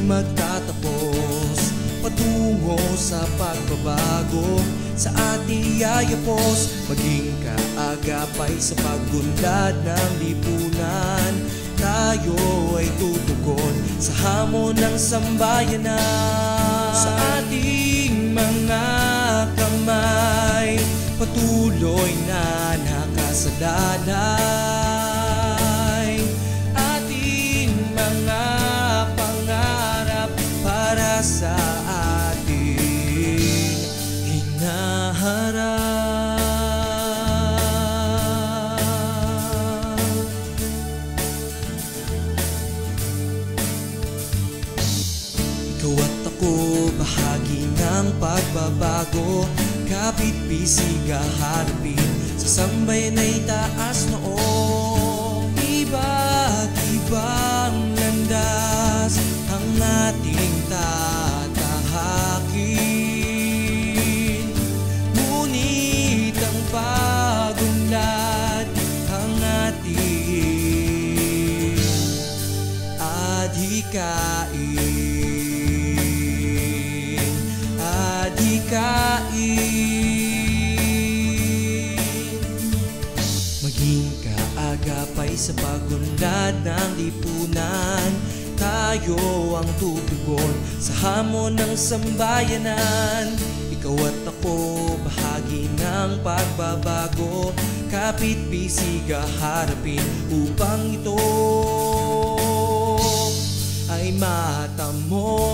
magtatapos patungo sa pagbabago sa ating yayapos. Maging kaagapay sa pagunlad ng lipunan, tayo ay tutugon sa hamon ng sambayanan. Sa ating mga kamay, patuloy na nakasalalay ating mga pangarap para sa ating hinaharap. Ikaw at ako, bahagi ng pagbabago, kapit-bisig haharapin sa sambayan ay taas noo. Iba't ibang landas ang ating tatahakin, ngunit ang pagunlad ang ating adhikain. Maging kaagapay sa pagunlad ng lipunan, tayo ang tutugon sa hamon ng sambayanan. Ikaw at ako, bahagi ng pagbabago, kapit-bisig haharapin upang ito ay matamo.